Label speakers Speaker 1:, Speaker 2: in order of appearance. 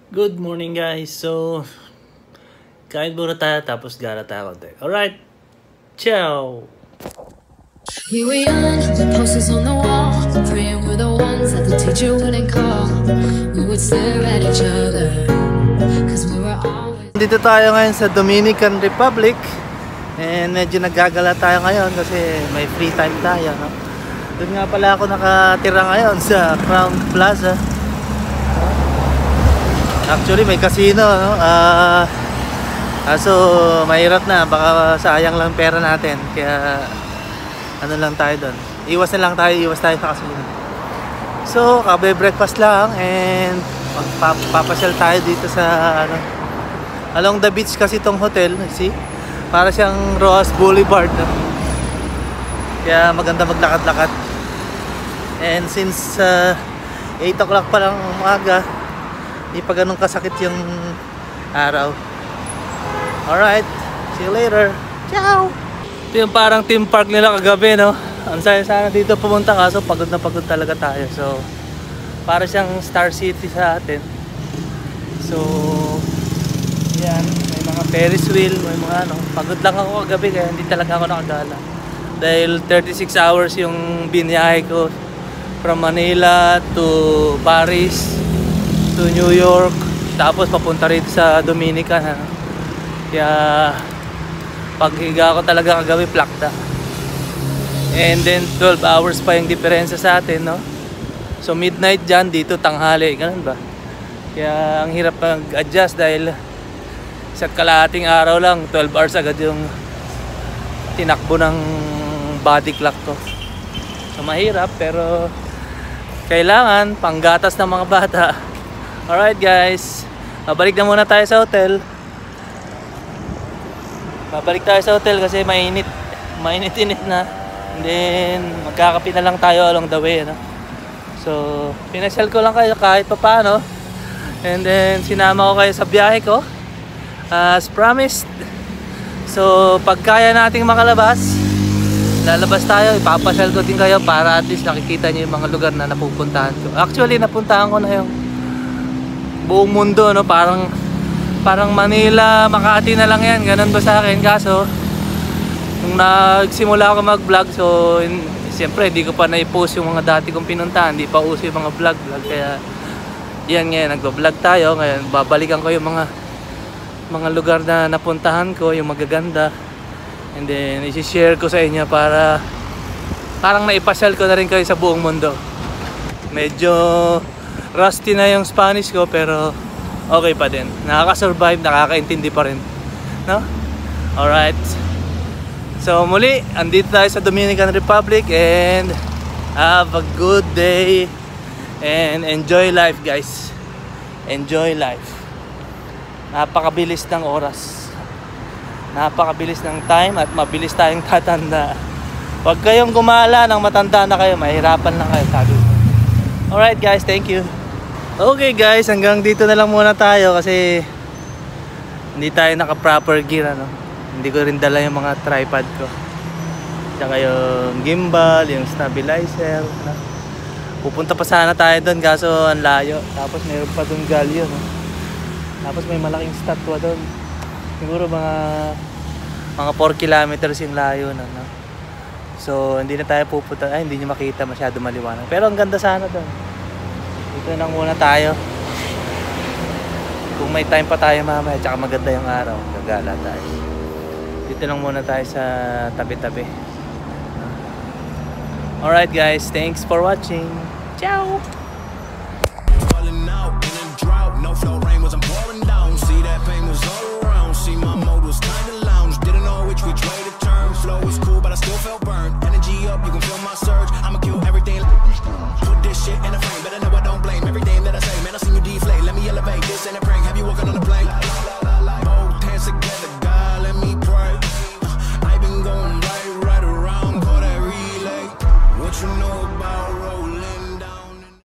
Speaker 1: Good morning guys. So, kain muna tayo tapos gala tayo konti. Alright, ciao!
Speaker 2: We were young, the posters on the wall, praying we're the ones that the teacher wouldn't call. We would stare at each other, cause we were always...
Speaker 3: Dito tayo ngayon sa Dominican Republic. And medyo naggagala tayo ngayon kasi may free time tayo, no? Doon nga pala ako nakatira ngayon sa Crown Plaza. Actually may casino, no? Kaso mahirap na, baka sayang lang pera natin. Kaya ano lang tayo doon, iwas na lang tayo, iwas tayo sa casino. So kabe-breakfast lang and papasyal tayo dito sa ano, along the beach kasi itong hotel, see? Para siyang Roas Boulevard, no? Kaya maganda maglakad-lakad. And since 8 o'clock pa lang umaga, hindi pa ganun kasakit yung araw. Alright, see you later. Ciao! Ito yung parang theme park nila kagabi, no? Ang saya sana dito pumunta, kaso pagod na pagod talaga tayo. So, para siyang Star City sa atin. So, yan, may mga Ferris wheel, may mga ano. Pagod lang ako kagabi kaya hindi talaga ako nakagala. Dahil 36 hours yung biniyahe ko from Manila to Paris to New York, tapos papunta rito sa Dominican, ha? Kaya paghiga ko talaga kagabi plakda. And then 12 hours pa yung diferensya sa atin, no? So midnight dyan, dito tanghali, ganun ba? Kaya ang hirap mag-adjust dahil sa kalahating araw lang 12 hours agad yung tinakbo ng body clock ko. So mahirap, pero kailangan panggatas ng mga bata. Alright guys, babalik na muna tayo sa hotel. Babalik tayo sa hotel kasi mainit-init na. And then magkakape na lang tayo along the way, no? So pinasyal ko lang kayo kahit pa paano. And then sinama ko kayo sa biyahe ko as promised. So pag kaya nating makalabas, lalabas tayo, ipapasyal ko din kayo para at least nakikita nyo yung mga lugar na napupuntahan ko. Actually napuntahan ko na yung buong mundo, no? Parang Manila, Makati na lang yan, ganun ba sa akin. Kaso nung nagsimula ako mag-vlog, so siyempre hindi ko pa na-post yung mga dati kong pinuntahan, hindi pa uso yung mga vlog. Kaya yan ngayon, nagba-vlog tayo ngayon. Babalikan ko yung mga lugar na napuntahan ko, yung magaganda, and then i-share ko sa inyo para parang naipasyal ko na rin kayo sa buong mundo. Medyo rusty na yung Spanish ko pero okay pa din. Nakaka-survive, nakakaintindi pa rin, no? Alright. So muli, andito tayo sa Dominican Republic and have a good day and enjoy life, guys. Enjoy life. Napakabilis ng oras. Napakabilis ng time at mabilis tayong tatanda. Huwag kayong gumala ng matanda na kayo, mahirapan lang kayo, sabi ko. Alright guys, thank you. Okay guys, hanggang dito na lang muna tayo kasi hindi tayo naka-proper gear, ano? Hindi ko rin dala yung mga tripod ko. Tsaka yung gimbal, yung stabilizer, no? Pupunta pa sana tayo doon kaso ang layo. Tapos mayroon pa doon galyo, no? Tapos may malaking statwa doon. Siguro mga 4 kilometers yung layo na, no? So hindi na tayo pupunta, ay hindi nyo makita, masyado maliwanag. Pero ang ganda sana doon. Dito lang muna tayo. Kung may time pa tayo mamaya, tsaka maganda yung araw, gagala tayo. Dito lang muna tayo sa tabi-tabi. Alright guys, thanks for watching. Ciao!
Speaker 4: Flow is cool, but I still felt burned. Energy up, you can feel my surge. I'ma kill everything. Put this shit in a frame, but I know I don't blame everything that I say. Man, I seen you deflate. Let me elevate this in a prank. Have you walking on the plane?